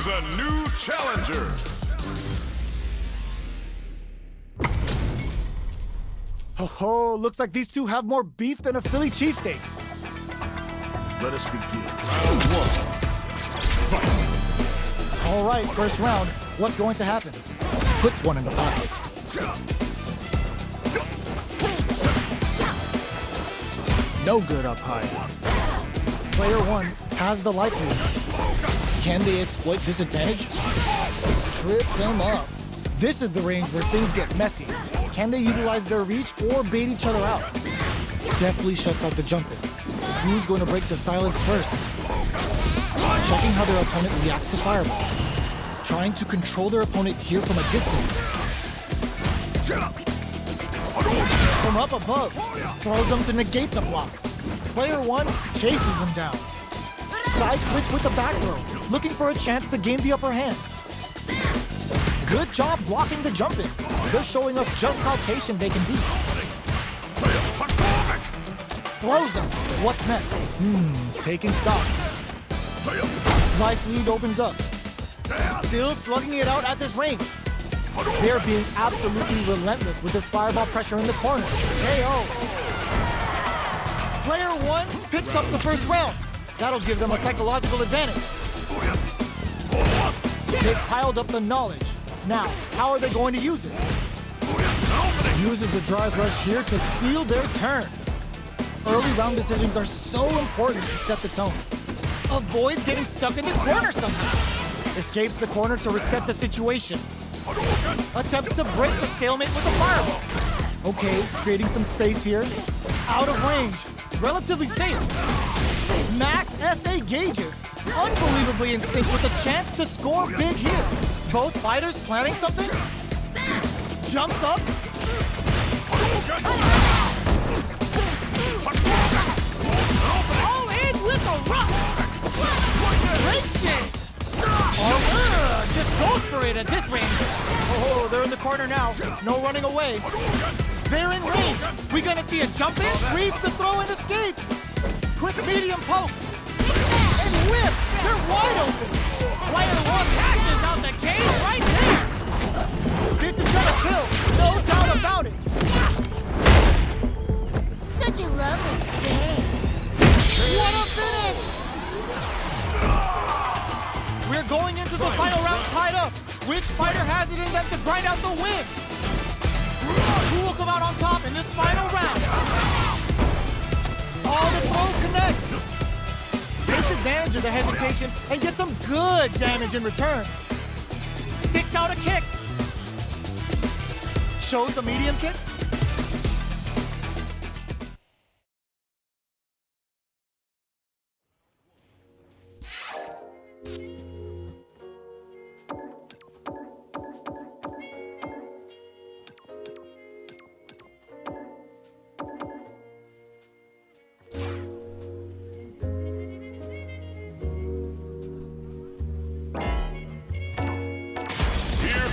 comes a new challenger. Ho, looks like these two have more beef than a Philly cheesesteak. Let us begin. Round one. Fight. All right, first round. What's going to happen? Puts one in the pocket. No good up high. Player one has the life lead. Can they exploit this advantage? Trips him up. This is the range where things get messy. Can they utilize their reach or bait each other out? Deftly shuts out the jumper. Who's going to break the silence first? Checking how their opponent reacts to Fireball. Trying to control their opponent here from a distance. From up above, throws them to negate the block. Player one chases them down. Side switch with the back row, looking for a chance to gain the upper hand. Good job blocking the jump in. They're showing us just how patient they can be. Throws him. What's next? Taking stock. Life lead opens up. Still slugging it out at this range. They're being absolutely relentless with this fireball pressure in the corner. KO. Player one picks up the first round. That'll give them a psychological advantage. They've piled up the knowledge. Now, how are they going to use it? Uses the drive rush here to steal their turn. Early round decisions are so important to set the tone. Avoids getting stuck in the corner somehow. Escapes the corner to reset the situation. Attempts to break the stalemate with a fireball. Okay, creating some space here. Out of range. Relatively safe. Max SA gauges. Unbelievably in sync with a chance to score big here. Both fighters planning something. Jumps up. All in with a rock. Breaks it. Just goes for it at this range. Oh, they're in the corner now. No running away. They're in range. We gonna see a jump in? Reads the throw and escapes. Quick medium poke. And whip. They're wide open. Player one passes out the cage right there. This is gonna kill. No doubt about it. Such a lovely face. What a finish! We're going into the final round tied up. Which fighter has it in them to grind out the win? Who will come out on top in this final round? All the throw connects. Takes advantage of the hesitation and gets some good damage in return. Sticks out a kick. Shows a medium kick.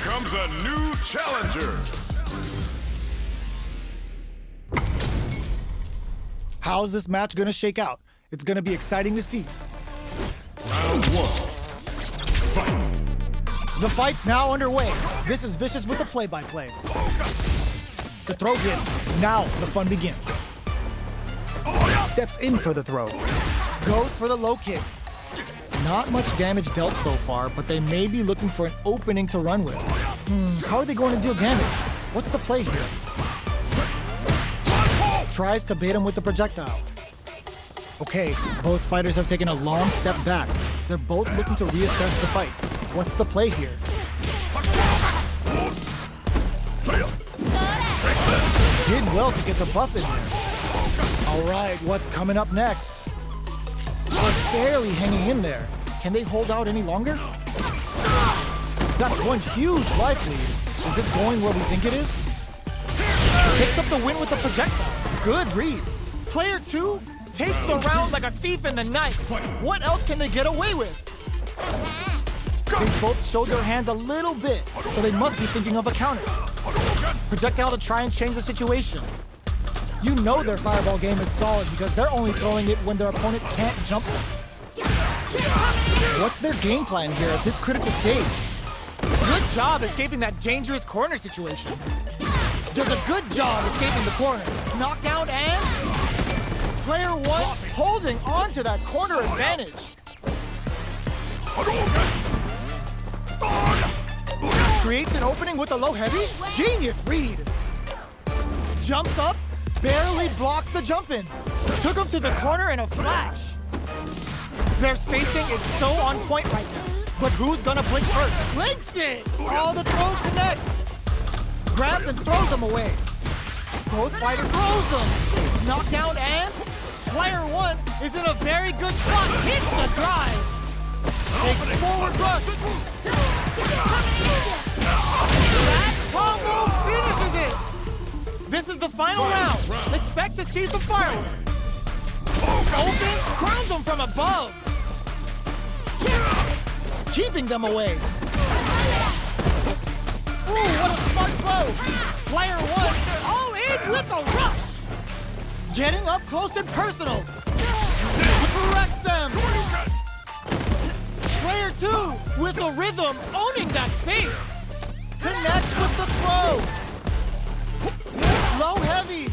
Comes a new challenger. How's this match gonna shake out? It's gonna be exciting to see. Round one. Fight. The fight's now underway. This is Vicious with the play-by-play. The throw hits. Now the fun begins. Steps in for the throw. Goes for the low kick. Not much damage dealt so far, but they may be looking for an opening to run with. How are they going to deal damage? What's the play here? Tries to bait him with the projectile. Okay, both fighters have taken a long step back. They're both looking to reassess the fight. What's the play here? Did well to get the buff in there. All right, what's coming up next? They're barely hanging in there. Can they hold out any longer? That's one huge life lead. Is this going where we think it is? Picks up the win with the projectile. Good read. Player two takes the round like a thief in the night. What else can they get away with? They both showed their hands a little bit, so they must be thinking of a counter. Projectile to try and change the situation. You know their fireball game is solid because they're only throwing it when their opponent can't jump it. What's their game plan here at this critical stage? Good job escaping that dangerous corner situation. Does a good job escaping the corner. Knockdown and... Player one holding on to that corner advantage. Creates an opening with a low heavy. Genius read. Jumps up, barely blocks the jump in. Took him to the corner in a flash. Their spacing is so on point right now. But who's gonna blink first? Blinks it! Oh, the throw connects. Grabs and throws him away. Both fighter throws him. Knockdown and player one is in a very good spot. Hits the drive. Take forward rush. That combo finishes it. This is the final round. Expect to see some fireworks. Open, crowns them from above. Keeping them away. Ooh, what a smart throw. Player one, all in with a rush. Getting up close and personal. Corrects them. Player two, with a rhythm, owning that space. Connects with the throw. Low heavy.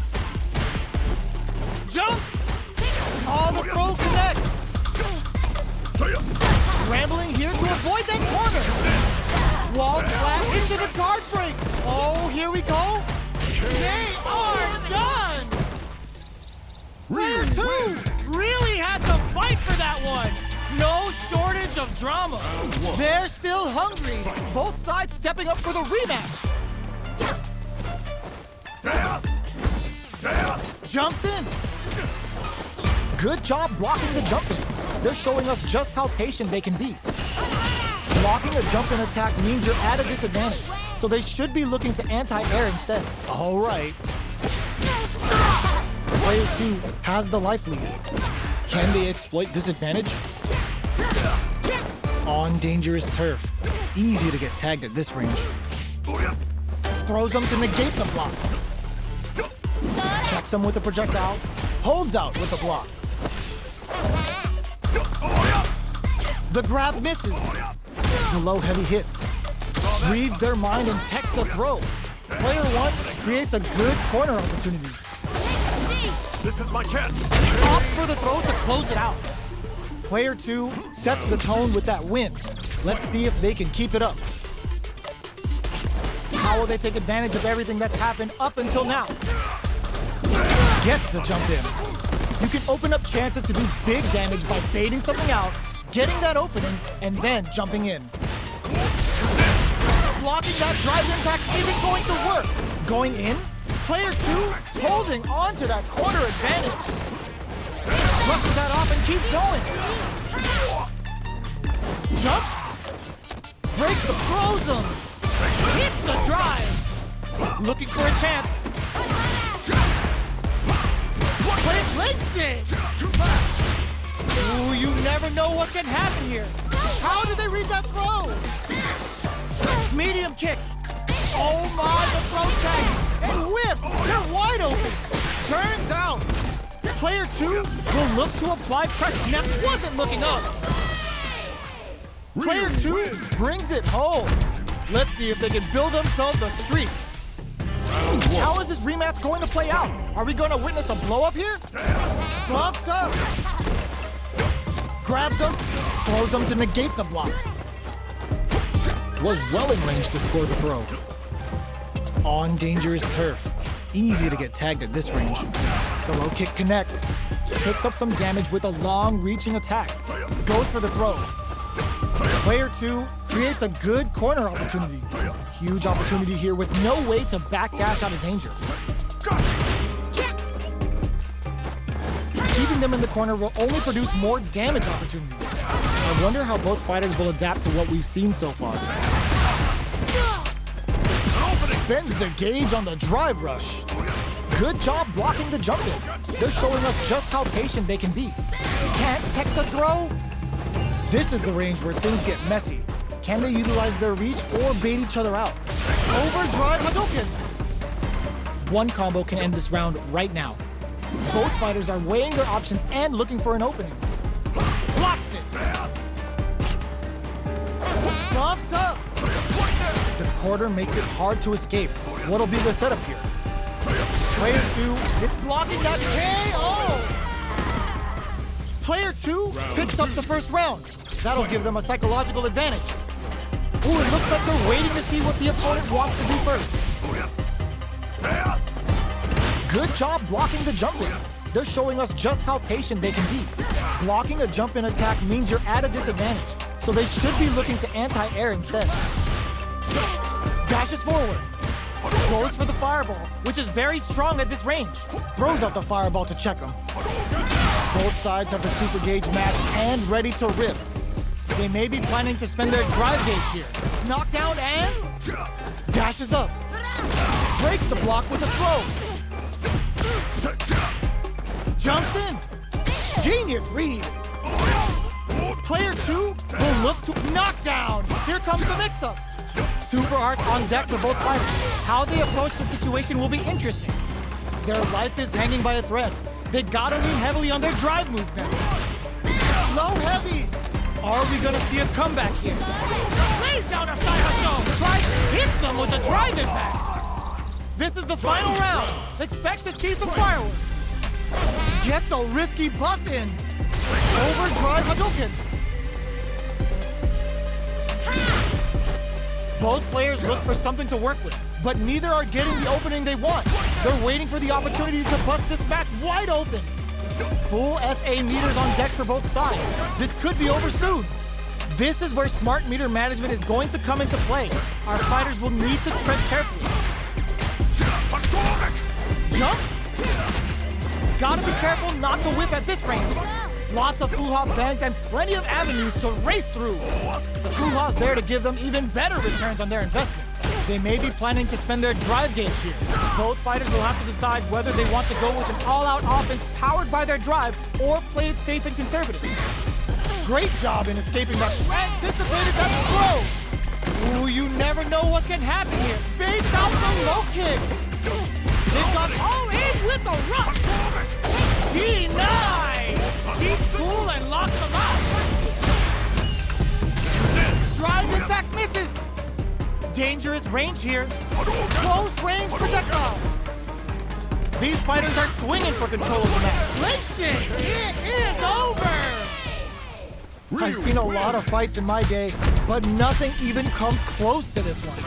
Jumps. All the throw connects. Scrambling here to avoid that corner. Walls flat into the guard break. Oh, here we go. They are done. Player two really had to fight for that one. No shortage of drama. They're still hungry. Both sides stepping up for the rematch. Jumps in. Good job blocking the jump in. They're showing us just how patient they can be. Blocking a jump in attack means you're at a disadvantage, so they should be looking to anti-air instead. All right. Player two has the life lead. Can they exploit this advantage? On dangerous turf. Easy to get tagged at this range. Throws them to negate the block. Checks them with a projectile. Holds out with the block. The grab misses. The low heavy hits. Reads their mind and techs the throw. Player one creates a good corner opportunity. This is my chance. Opts for the throw to close it out. Player two sets the tone with that win. Let's see if they can keep it up. How will they take advantage of everything that's happened up until now? Gets the jump in. You can open up chances to do big damage by baiting something out, getting that opening, and then jumping in. Blocking that drive impact isn't going to work. Going in, player two holding on to that corner advantage. Brushes that off and keeps going. Jumps. Breaks the frozen. Hits the drive. Looking for a chance. Player blinks it. Ooh, you never know what can happen here. How did they read that throw? Medium kick. Oh my, the throw tag. And whiffs. They're wide open. Turns out. Player two will look to apply pressure. Now wasn't looking up. Player two brings it home. Let's see if they can build themselves a streak. How is this rematch going to play out? Are we going to witness a blow-up here? Buffs up. Grabs him, throws him to negate the block. Was well in range to score the throw. On dangerous turf. Easy to get tagged at this range. The low kick connects. Picks up some damage with a long-reaching attack. Goes for the throw. Player two creates a good corner opportunity. Huge opportunity here with no way to backdash out of danger. Keeping them in the corner will only produce more damage opportunities. I wonder how both fighters will adapt to what we've seen so far. Spends the gauge on the drive rush. Good job blocking the jump in. They're showing us just how patient they can be. Can't tech the throw. This is the range where things get messy. Can they utilize their reach or bait each other out? Overdrive Hadouken! One combo can end this round right now. Both fighters are weighing their options and looking for an opening. blocks it. Buffs up. The corner makes it hard to escape. What'll be the setup here? Player 2 is blocking that KO. Player 2 picks up the first round. That'll give them a psychological advantage. Ooh, it looks like they're waiting to see what the opponent wants to do first. Good job blocking the jump in. They're showing us just how patient they can be. Blocking a jump in attack means you're at a disadvantage, so they should be looking to anti-air instead. Dashes forward. Goes for the fireball, which is very strong at this range. Throws out the fireball to check him. Both sides have the super gauge matched and ready to rip. They may be planning to spend their drive gauge here. Knockdown and dashes up. Breaks the block with a throw. Jumps in. Genius read. Player 2 will look to knockdown. Here comes the mix-up. Super Arts on deck for both fighters. How they approach the situation will be interesting. Their life is hanging by a thread. They gotta lean heavily on their drive moves now. Low heavy. Are we gonna see a comeback here? Lays down a side hustle. Tries to hit them with a drive impact. This is the final round. Expect to see some fireworks. Gets a risky buff in. Overdrive Hadouken. Both players look for something to work with, but neither are getting the opening they want. They're waiting for the opportunity to bust this match wide open. Full SA meters on deck for both sides. This could be over soon. This is where smart meter management is going to come into play. Our fighters will need to tread carefully. Jumps? Gotta be careful not to whiff at this range. Lots of Fuha banked and plenty of avenues to race through. The Fuha's there to give them even better returns on their investment. They may be planning to spend their drive gauge here. Both fighters will have to decide whether they want to go with an all-out offense powered by their drive or play it safe and conservative. Great job in escaping that. Anticipated that throw. Ooh, you never know what can happen here. Baits out the low kick. They've got all in with the rush. Denied. Keeps cool and locks them out. Drive impact misses. Dangerous range here. Close range projectile. These fighters are swinging for control of the match. Links it. It is over. I've seen a lot of fights in my day, but nothing even comes close to this one.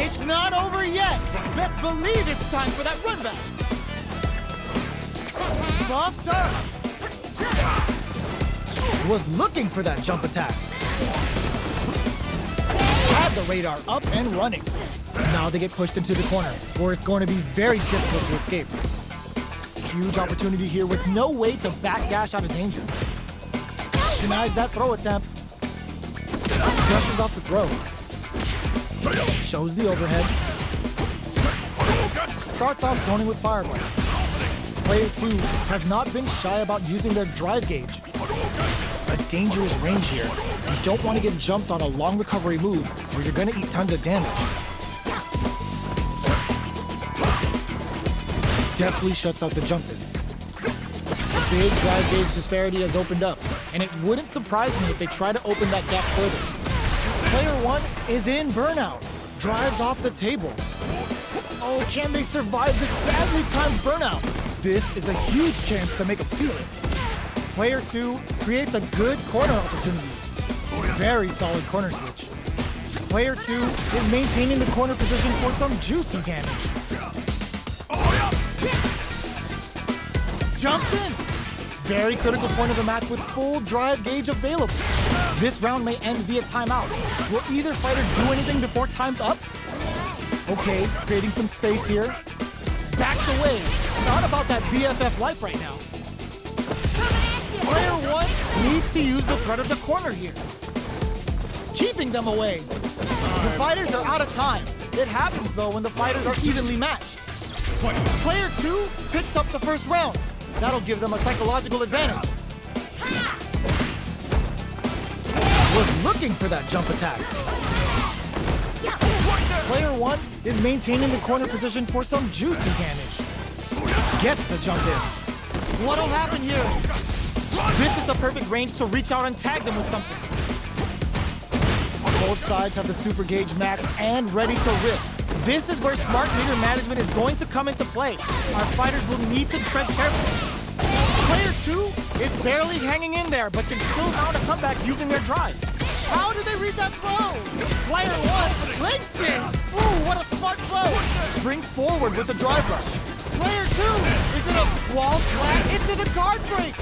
It's not over yet. Best believe it's time for that run back. Buffs up. Was looking for that jump attack. Had the radar up and running. Now they get pushed into the corner, where it's going to be very difficult to escape. Huge opportunity here with no way to backdash out of danger. Denies that throw attempt. Brushes off the throw. Shows the overhead. Starts off zoning with fireball. Player 2 has not been shy about using their drive gauge. A dangerous range here. You don't want to get jumped on a long recovery move where you're going to eat tons of damage. Definitely shuts out the jump in. The big drive gauge disparity has opened up, and it wouldn't surprise me if they try to open that gap further. Player 1 is in burnout. Drives off the table. Oh, can they survive this badly timed burnout? This is a huge chance to make a feel it. Player 2 creates a good corner opportunity. Very solid corner switch. Player 2 is maintaining the corner position for some juicy damage. Jumps in. Very critical point of the match with full drive gauge available. This round may end via timeout. Will either fighter do anything before time's up? Okay, creating some space here. Backs away. Not about that BFF life right now. Player 1 needs to use the threat of the corner here. Keeping them away. The fighters are out of time. It happens though when the fighters are evenly matched. Player 2 picks up the first round. That'll give them a psychological advantage. Was looking for that jump attack. Player 1 is maintaining the corner position for some juicy damage. Gets the jump in. What'll happen here? This is the perfect range to reach out and tag them with something. Both sides have the super gauge max and ready to rip. This is where smart meter management is going to come into play. Our fighters will need to tread carefully. Player 2 is barely hanging in there, but can still mount a comeback using their drive. How do they read that throw? Player 1 links it. Ooh, what a smart throw. Springs forward with the drive rush. Player 2 is in a wall flat into the guard break.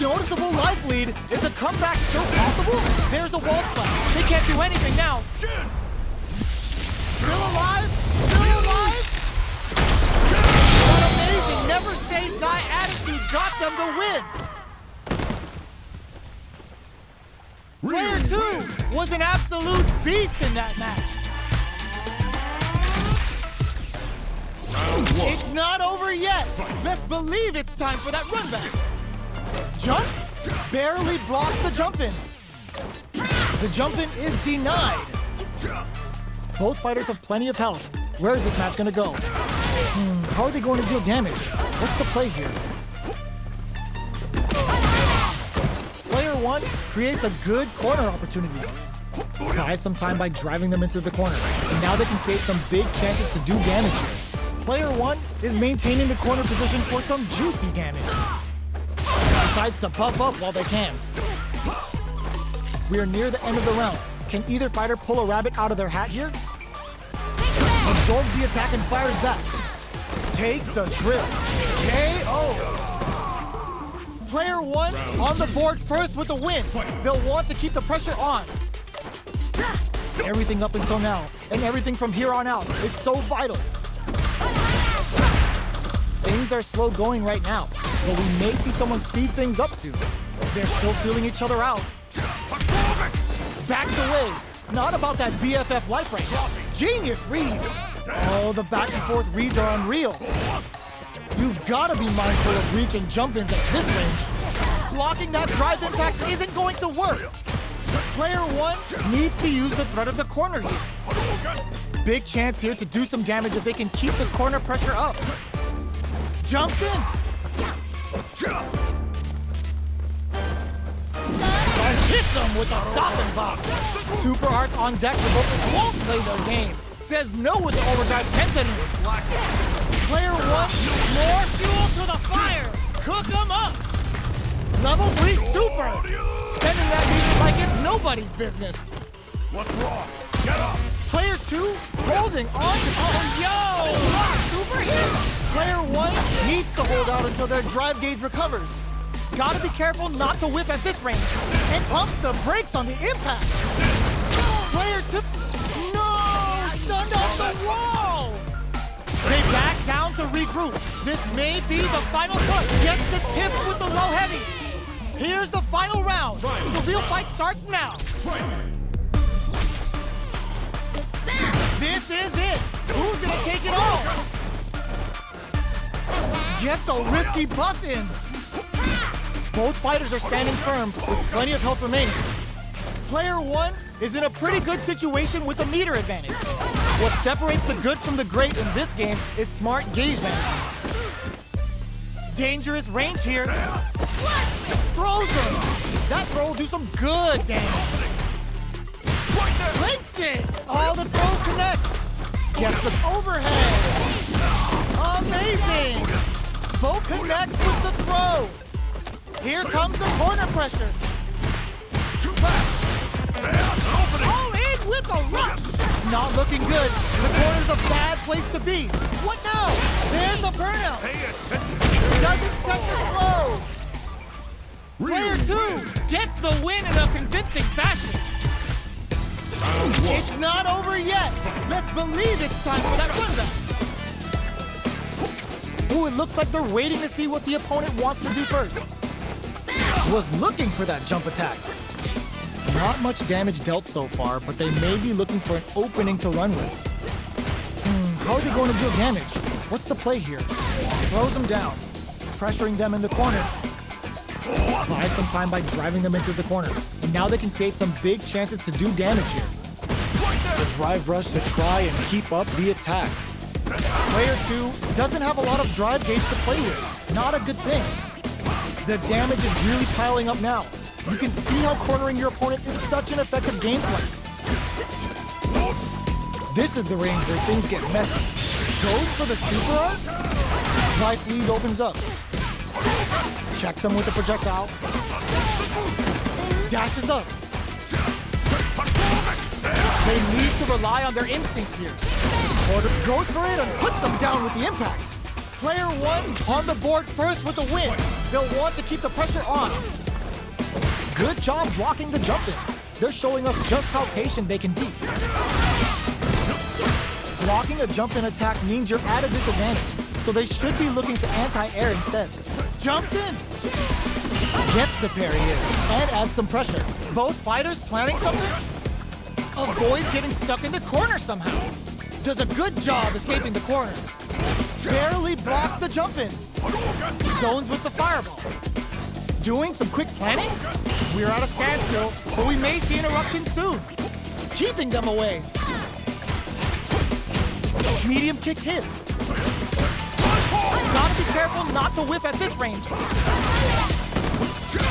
Noticeable life lead. Is a comeback still possible? There's a wall splat. They can't do anything now. Still alive? Still alive? That amazing never say die attitude got them the win. Player 2 was an absolute beast in that match. It's not over yet. Best believe it's time for that run back. Jump? Barely blocks the jump in. The jump in is denied. Both fighters have plenty of health. Where is this match gonna go? How are they going to deal damage? What's the play here? Player 1 creates a good corner opportunity. Buys some time by driving them into the corner. And now they can create some big chances to do damage here. Player 1 is maintaining the corner position for some juicy damage. Decides to buff up while they can. We are near the end of the round. Can either fighter pull a rabbit out of their hat here? Absorbs the attack and fires back. Takes a trip. KO. Player 1 on the board first with the win. They'll want to keep the pressure on. Everything up until now, and everything from here on out, is so vital. Things are slow going right now, but we may see someone speed things up soon. They're still feeling each other out. Backs away. Not about that BFF life right now. Genius read. Oh, the back and forth reads are unreal. You've got to be mindful of reach and jump-ins at this range. Blocking that drive impact isn't going to work. Player 1 needs to use the threat of the corner here. Big chance here to do some damage if they can keep the corner pressure up. Jumps in. And hits them with a stopping box. Super Arts on deck for both won't play their game. Says no with the overdrive 10 centimeters. Player 1, more fuel to the fire. Cook them up. Level 3 super. Spending that beat like it's nobody's business. What's wrong? Get up! Player 2 holding on to super here. Player 1 needs to hold out until their drive gauge recovers. Gotta be careful not to whip at this range. And pumps the brakes on the impact. Player 2, no! Stunned off the wall! They back down to regroup. This may be the final push. Gets the tips with the low heavy. Here's the final round. The real fight starts now. This is it. Who's gonna take it all? Gets a risky buff in. Both fighters are standing firm with plenty of health remaining. Player 1 is in a pretty good situation with a meter advantage. What separates the good from the great in this game is smart gauge management. Dangerous range here. Throws him. That throw will do some good damage. Links it. Oh, the throw connects. Gets the overhead. Amazing. Both connects with the throw. Here comes the corner pressure. All in with a rush. Not looking good. The corner's a bad place to be. What now? There's a burnout. Pay attention. Doesn't take the throw. Player 2 gets the win in a convincing fashion. It's not over yet. Best believe it's time for that runback. Ooh, it looks like they're waiting to see what the opponent wants to do first. Was looking for that jump attack. Not much damage dealt so far, but they may be looking for an opening to run with. How are they going to deal damage? What's the play here? Throws them down, pressuring them in the corner. Buys some time by driving them into the corner. And now they can create some big chances to do damage here. The drive rush to try and keep up the attack. Player 2 doesn't have a lot of drive gauge to play with. Not a good thing. The damage is really piling up now. You can see how cornering your opponent is such an effective gameplay. This is the range where things get messy. Goes for the super art. Life lead opens up. Checks him with a projectile. Dashes up. They need to rely on their instincts here. Order goes for it and puts them down with the impact. Player one on the board first with the win. They'll want to keep the pressure on. Good job blocking the jump in. They're showing us just how patient they can be. Blocking a jump in attack means you're at a disadvantage, so they should be looking to anti-air instead. Jumps in. Gets the parry in and adds some pressure. Both fighters planning something? Avoids getting stuck in the corner somehow. Does a good job escaping the corner. Barely blocks the jump in. Zones with the fireball. Doing some quick planning? We're at a standstill, but we may see interruption soon. Keeping them away. Medium kick hits. Gotta be careful not to whiff at this range.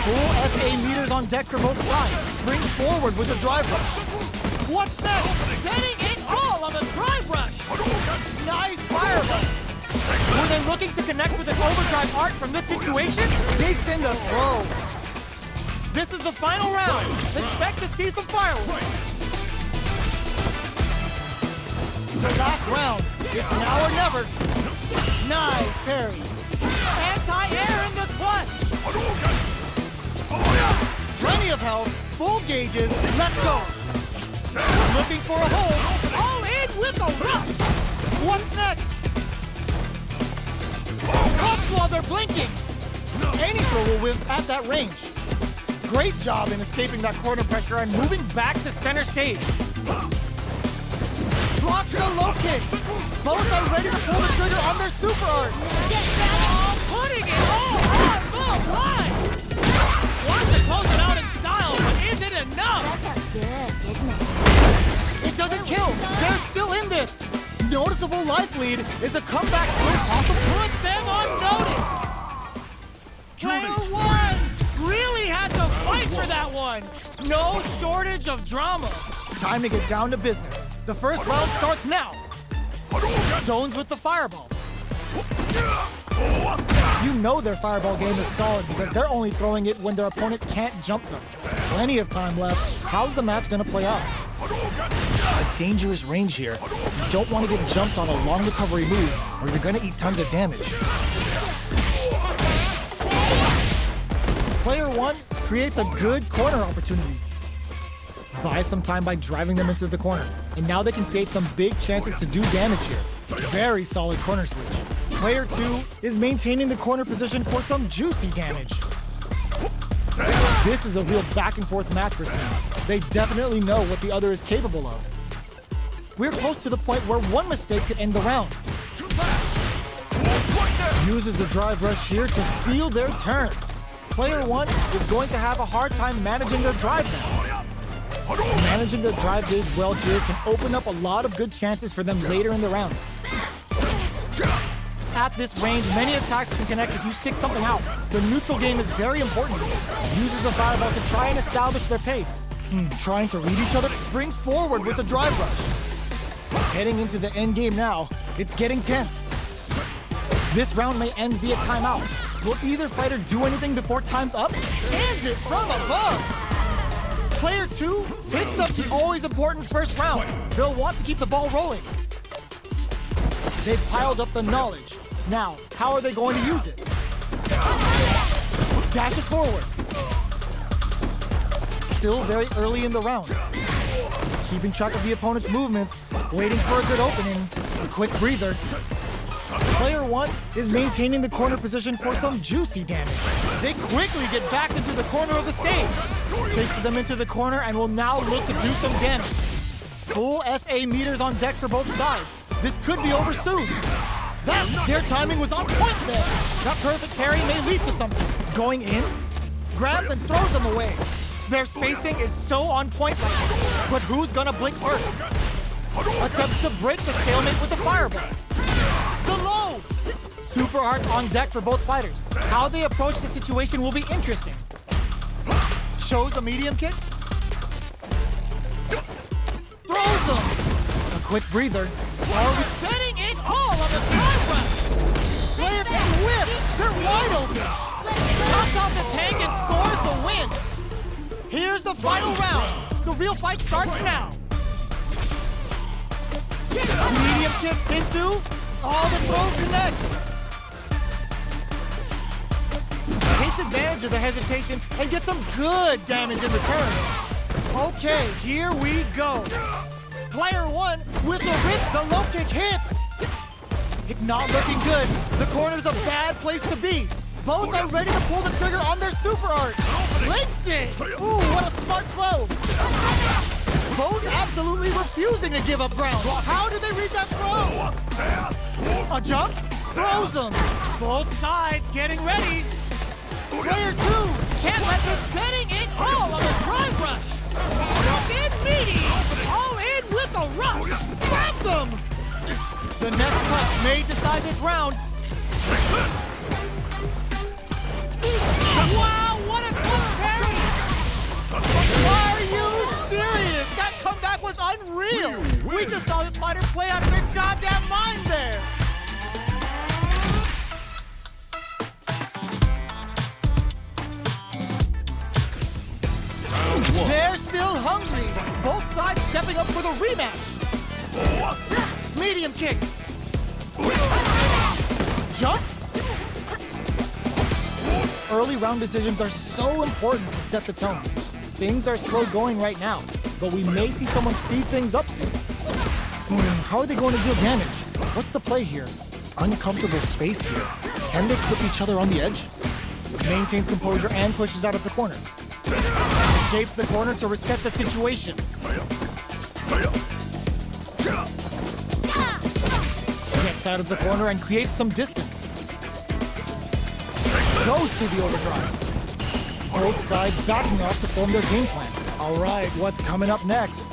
Full SA meters on deck for both sides. Springs forward with a drive rush. What's next? Getting it all on the drive rush. Nice fireball. Were they looking to connect with an overdrive art from this situation? Sneaks in the throw. This is the final round. Expect to see some fireworks. The last round. It's now or never. Nice parry. Anti-air in the clutch. Plenty of health. Full gauges. Let's go. Looking for a hole. All in with a rush. What's next? Cuts while they're blinking. Any throw will whiff at that range. Great job in escaping that corner pressure and moving back to center stage. Blocks the low kick. Both are ready to pull the trigger on their super art. Putting it all on the line. Wants to close it out in style, but is it enough? That felt good, didn't it? It doesn't kill. They're still in this. Noticeable life lead. Is a comeback still possible? Put them on notice. Player one really had to fight for that one. No shortage of drama. Time to get down to business. The first round starts now. Zones with the fireball. You know their fireball game is solid because they're only throwing it when their opponent can't jump them. Plenty of time left. How's the match gonna play out? A dangerous range here. You don't want to get jumped on a long recovery move or you're gonna eat tons of damage. Player one creates a good corner opportunity. Buy some time by driving them into the corner. And now they can create some big chances to do damage here. Very solid corner switch. Player two is maintaining the corner position for some juicy damage. This is a real back and forth match we're seeing. They definitely know what the other is capable of. We're close to the point where one mistake could end the round. Uses the drive rush here to steal their turn. Player one is going to have a hard time managing their drive now. Managing their drive gauge well here can open up a lot of good chances for them later in the round. At this range, many attacks can connect if you stick something out. The neutral game is very important. Uses the fireball to try and establish their pace. Trying to read each other, springs forward with the drive rush. Heading into the end game now, it's getting tense. This round may end via timeout. Will either fighter do anything before time's up? Hands it from above! Player two picks up the always important first round. They'll want to keep the ball rolling. They've piled up the knowledge. Now, how are they going to use it? Dashes forward. Still very early in the round. Keeping track of the opponent's movements, waiting for a good opening, a quick breather. Player one is maintaining the corner position for some juicy damage. They quickly get back into the corner of the stage. Chases them into the corner and will now look to do some damage. Full SA meters on deck for both sides. This could be over soon. Their timing was on point there. That perfect parry may lead to something. Going in, grabs and throws them away. Their spacing is so on point right now. But who's gonna blink first? Attempts to break the stalemate with the fireball. The low! Super Art on deck for both fighters. How they approach the situation will be interesting. Shows a medium kick. Throws them. A quick breather. Are we betting it all on the drive rush? Player can whip. They're wide open. Chops off the tank and scores the win. Here's the final round. The real fight starts now. Medium kick into. All the throw connects. Takes advantage of the hesitation and gets some good damage in return. Okay, here we go. Player one with the rip, the low kick hits. It's not looking good. The corner's a bad place to be. Both are ready to pull the trigger on their super art. Links it. Ooh, what a smart throw. Both absolutely refusing to give up ground. How did they read that throw? A jump? Throws them. Both sides getting ready. Player two can't let this betting it all on the drive rush. Jump in meaty. All in with a rush. Grabs them. The next touch may decide this round. Wow, what a quick parry! Are you serious? That comeback was unreal! We just saw this fighter play out of their goddamn mind there! They're still hungry! Both sides stepping up for the rematch! Medium kick! Jumps? Early round decisions are so important to set the tone. Things are slow going right now, but we may see someone speed things up soon. How are they going to deal damage? What's the play here? Uncomfortable space here. Can they clip each other on the edge? Maintains composure and pushes out of the corner. Escapes the corner to reset the situation. Gets out of the corner and creates some distance. Goes to the overdrive. Both sides backing off to form their game plan. All right, what's coming up next?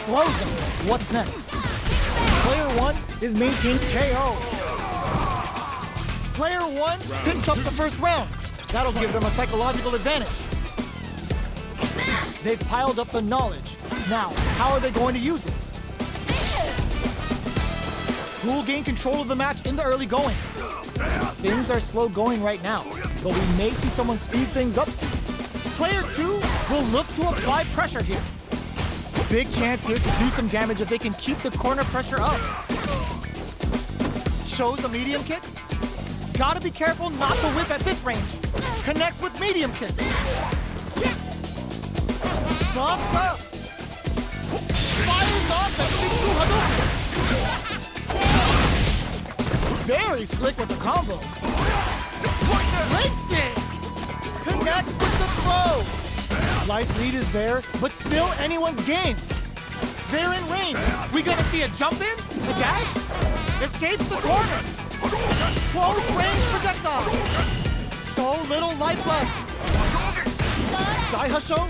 Throws him. What's next? Player one is maintained KO. Player one picks up the first round. That'll give them a psychological advantage. They've piled up the knowledge. Now, how are they going to use it? Who will gain control of the match in the early going? Things are slow going right now, but we may see someone speed things up soon. Player two will look to apply pressure here. Big chance here to do some damage if they can keep the corner pressure up. Shows a medium kick. Gotta be careful not to whiff at this range. Connects with medium kick. Buffs up. Fires off the Shinku Hadouken. Very slick with the combo. Links it. Connects with the throw. Life lead is there, but still anyone's game. They're in range. We gonna see a jump in? A dash? Escapes the corner. Close range projectile. So little life left. Saihasho,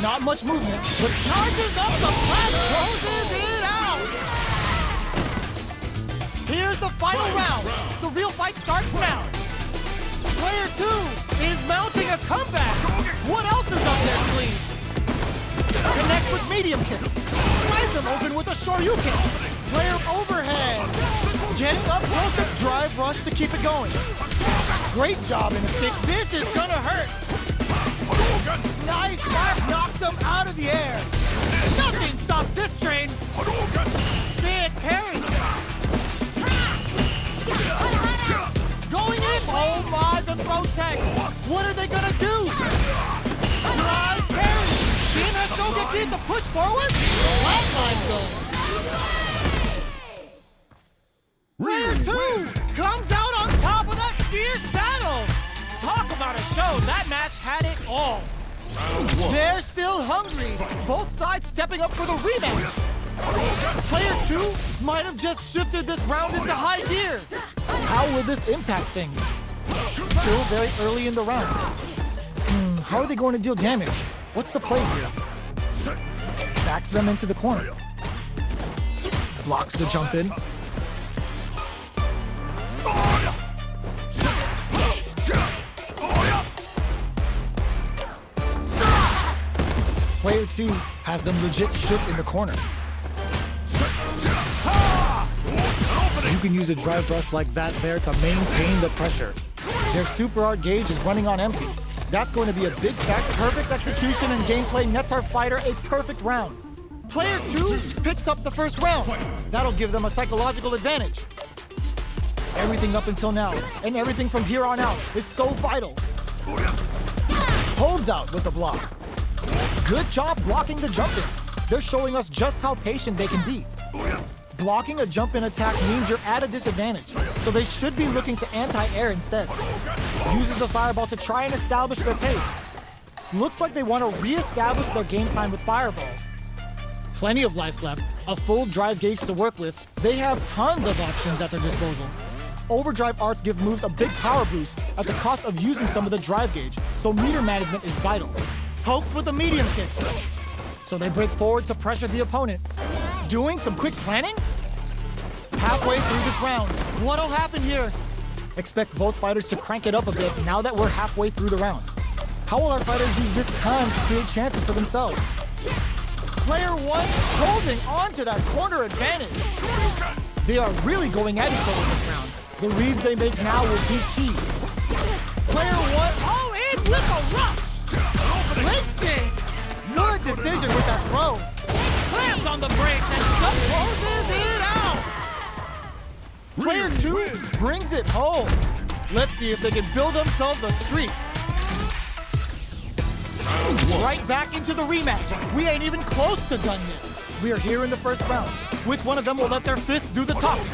not much movement, but charges up the flat, closes it out. Here's the final round. The real fight starts now. Player two is mounting a comeback. What else is up their sleeve? Connects with medium kick. Tries them open with a Shoryuken. Player overhead. Getting up close to drive rush to keep it going. Great job in escape. This is gonna hurt. Nice fight, knocked him out of the air. Nothing stops this train. Sick parry. Going in. Oh my, the throw tag. What are they gonna do? Drive parry. Shin has Shogeki to push forward. Flatline zone. Player two comes out on top of that fierce battle. Talk about a show. That match had it all. They're still hungry. Both sides stepping up for the rematch. Player two might have just shifted this round into high gear. How will this impact things? Still very early in the round. How are they going to deal damage? What's the play here? backs them into the corner. Blocks the jump in. Player 2 has them legit shook in the corner. You can use a drive rush like that there to maintain the pressure. Their super art gauge is running on empty. That's going to be a big fact. Perfect execution and gameplay nets our fighter a perfect round. Player 2 picks up the first round. That'll give them a psychological advantage. Everything up until now, and everything from here on out, is so vital. Holds out with the block. Good job blocking the jump in. They're showing us just how patient they can be. Blocking a jump in attack means you're at a disadvantage, so they should be looking to anti-air instead. Uses the fireball to try and establish their pace. Looks like they want to re-establish their game time with fireballs. Plenty of life left, a full drive gauge to work with. They have tons of options at their disposal. Overdrive arts give moves a big power boost at the cost of using some of the drive gauge, so meter management is vital. Pokes with a medium kick. So they break forward to pressure the opponent. Doing some quick planning? Halfway through this round, what'll happen here? Expect both fighters to crank it up a bit now that we're halfway through the round. How will our fighters use this time to create chances for themselves? Player 1 holding on to that corner advantage. They are really going at each other this round. The reads they make now will be key. Player 1 all in with a rush. Links in. Good decision with that throw. Slams on the brakes and just closes it out. Player 2 brings it home. Let's see if they can build themselves a streak. Right back into the rematch. We ain't even close to done yet. We are here in the first round. Which one of them will let their fists do the talking?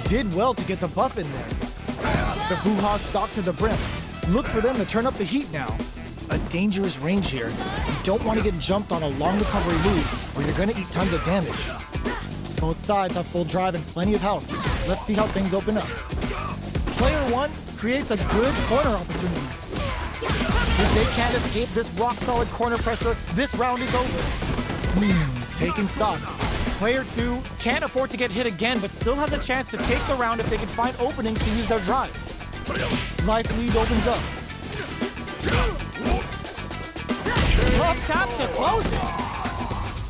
Did well to get the buff in there. The Vuha stalked to the brim. Look for them to turn up the heat now. A dangerous range here. You don't want to get jumped on a long recovery move, or you're going to eat tons of damage. Both sides have full drive and plenty of health. Let's see how things open up. Player 1 creates a good corner opportunity. If they can't escape this rock-solid corner pressure, this round is over. Taking stock. Player 2 can't afford to get hit again, but still has a chance to take the round if they can find openings to use their drive. Life lead opens up. Up top to close it.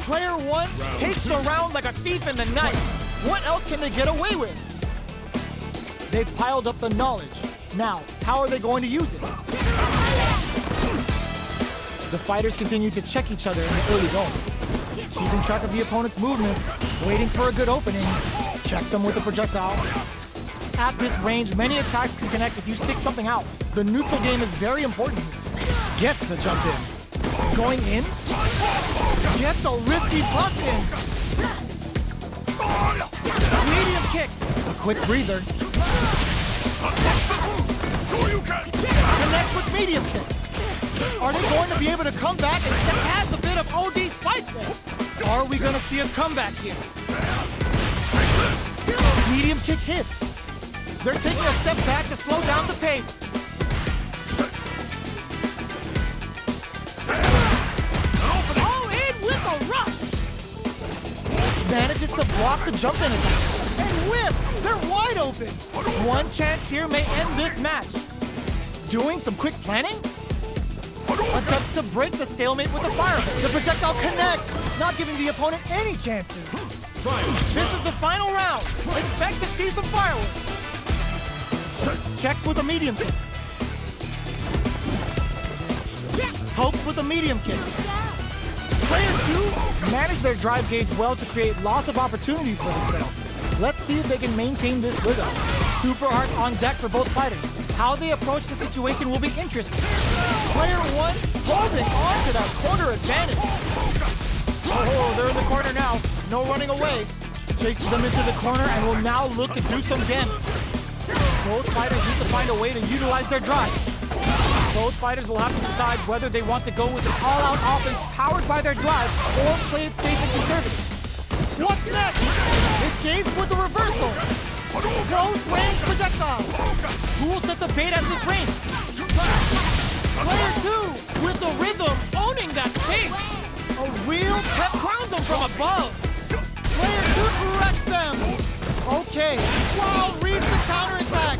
Player 1 takes the round like a thief in the night. What else can they get away with? They've piled up the knowledge. Now, how are they going to use it? The fighters continue to check each other in the early going. Keeping track of the opponent's movements, waiting for a good opening. Checks them with a projectile. At this range, many attacks can connect if you stick something out. The neutral game is very important. Gets the jump in. Going in. Gets a risky puff in. Medium kick. A quick breather. Connects with medium kick. Are they going to be able to come back and adds a bit of OD spice there? Are we going to see a comeback here? Medium kick hits. They're taking a step back to slow down the pace. All in with a rush. Manages to block the jump in attack. And whiffs. They're wide open. One chance here may end this match. Doing some quick planning? Attempts to break the stalemate with the fireball. The projectile connects, not giving the opponent any chances. This is the final round. Expect to see some fireworks. Checks with a medium kick. Hopes with a medium kick. Player 2 managed their drive gauge well to create lots of opportunities for themselves. Let's see if they can maintain this rhythm. Super art on deck for both fighters. How they approach the situation will be interesting. Player 1 holding on to that corner advantage. Oh, they're in the corner now. No running away. Chases them into the corner and will now look to do some damage. Both fighters need to find a way to utilize their drive. Both fighters will have to decide whether they want to go with an all-out offense powered by their drive or play it safe and conservative. What's next? Escapes with the reversal. Close range projectile. Who will set the bait at this range? Player 2 with the rhythm owning that space. A real tech crowns them from above. Player 2 corrects them. Okay, wow, reads the counterattack.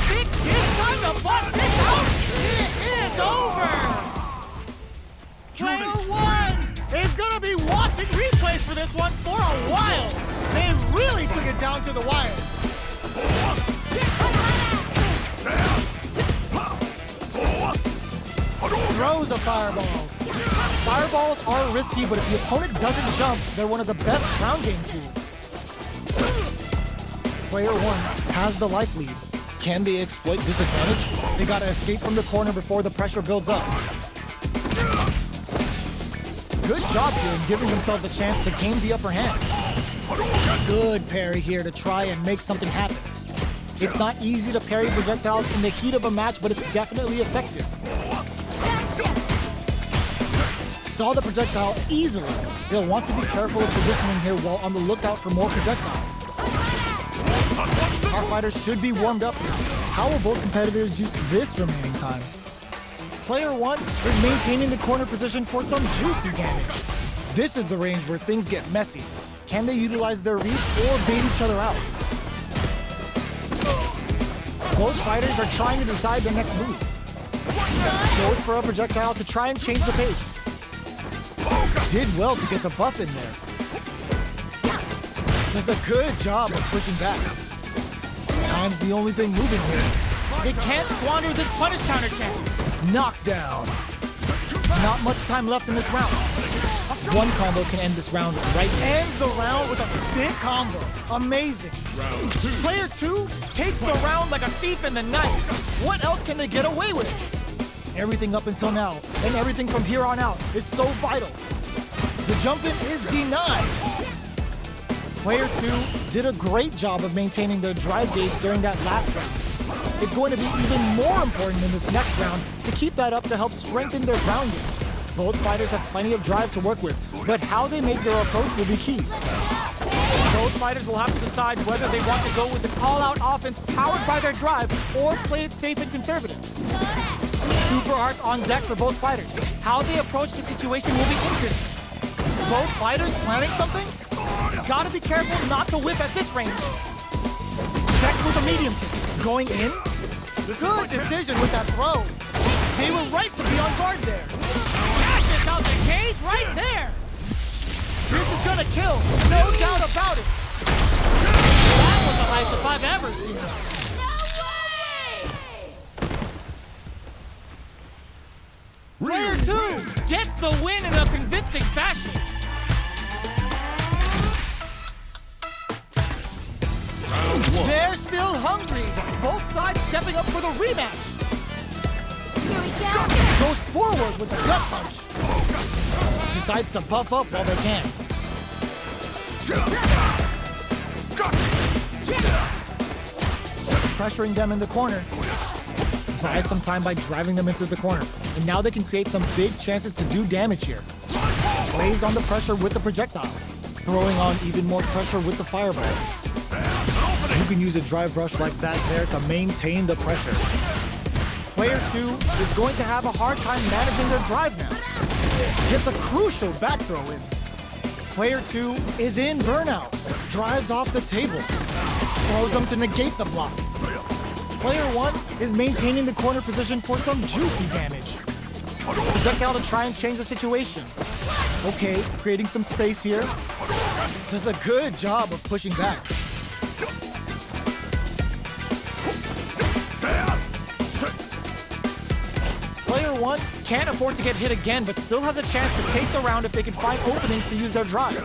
Big kid trying to bust this out. It is over. Player 1 is gonna be watching replays for this one for a while. They really took it down to the wire. Throws a fireball. Fireballs are risky, but if the opponent doesn't jump, they're one of the best ground game tools. Player 1 has the life lead. Can they exploit this advantage? They gotta escape from the corner before the pressure builds up. Good job here in giving themselves a chance to gain the upper hand. Good parry here to try and make something happen. It's not easy to parry projectiles in the heat of a match, but it's definitely effective. Saw the projectile easily. They'll want to be careful of positioning here while on the lookout for more projectiles. Our fighters should be warmed up here. How will both competitors use this remaining time? Player 1 is maintaining the corner position for some juicy damage. This is the range where things get messy. Can they utilize their reach or bait each other out? Both fighters are trying to decide their next move. Goes for a projectile to try and change the pace. Did well to get the buff in there. Does a good job of pushing back. Time's the only thing moving here. They can't squander this punish counter chance. Knockdown. Not much time left in this round. One combo can end this round right. Ends the round with a sick combo. Amazing. Round 2. Player 2 takes the round like a thief in the night. What else can they get away with? Everything up until now, and everything from here on out, is so vital. The jump-in is denied. Player 2 did a great job of maintaining their drive gauge during that last round. It's going to be even more important in this next round to keep that up to help strengthen their ground game. Both fighters have plenty of drive to work with, but how they make their approach will be key. Both fighters will have to decide whether they want to go with the call-out offense powered by their drive or play it safe and conservative. Super arts on deck for both fighters. How they approach the situation will be interesting. Both fighters planning something? Gotta be careful not to whip at this range. Checks with a medium kick. Going in? Good decision with that throw. They were right to be on guard there. Smashes out the cage right there. This is gonna kill, no doubt about it. That was the highest if I've ever seen it. Player 2 gets the win in a convincing fashion. Round 1. They're still hungry. Both sides stepping up for the rematch. Goes forward with a gut punch. Decides to buff up while they can. Pressuring them in the corner. Buys some time by driving them into the corner. And now they can create some big chances to do damage here. Lays on the pressure with the projectile. Throwing on even more pressure with the fireball. You can use a drive rush like that there to maintain the pressure. Player 2 is going to have a hard time managing their drive now. Gets a crucial back throw in. Player 2 is in burnout. Drives off the table. Throws them to negate the block. Player 1 is maintaining the corner position for some juicy damage. Projectile to try and change the situation. Okay, creating some space here. Does a good job of pushing back. Player 1 can't afford to get hit again, but still has a chance to take the round if they can find openings to use their drive.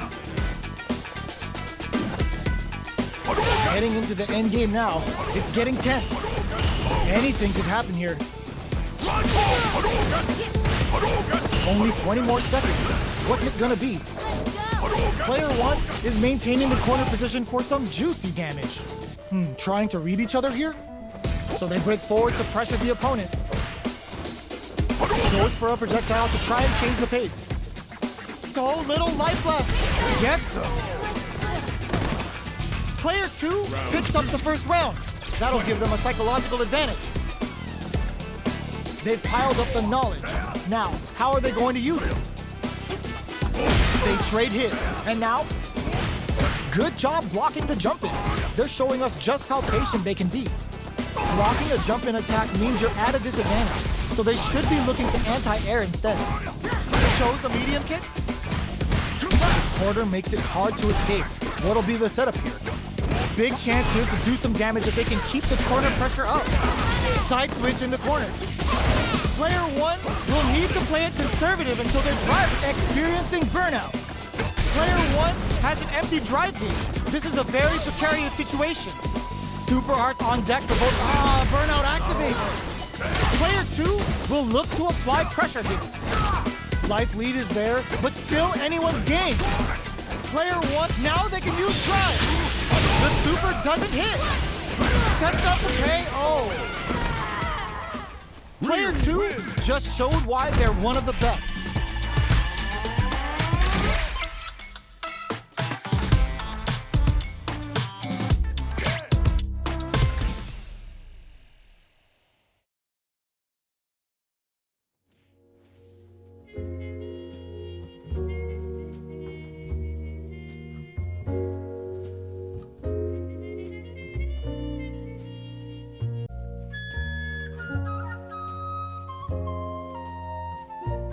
Heading into the end game now, it's getting tense. Anything could happen here. Only 20 more seconds. What's it gonna be? Player 1 is maintaining the corner position for some juicy damage. Trying to read each other here? So they break forward to pressure the opponent. Goes for a projectile to try and change the pace. So little life left. Gets him. Player 2 picks up the first round. That'll give them a psychological advantage. They've piled up the knowledge. Now, how are they going to use it? They trade hits, and now, good job blocking the jump in. They're showing us just how patient they can be. Blocking a jump in attack means you're at a disadvantage, so they should be looking to anti-air instead. Shows a medium kick. The quarter makes it hard to escape. What'll be the setup here? Big chance here to do some damage if they can keep the corner pressure up. Side switch in the corner. Player one will need to play it conservative until their drive Experiencing burnout. Player one has an empty drive gauge. This is a very precarious situation. Super Arts on deck for both. Burnout activates. Player two will look to apply pressure here. Life lead is there, but still anyone's game. Player one, now they can use drive. The super doesn't hit. Sets up the KO. Player two just showed why they're one of the best.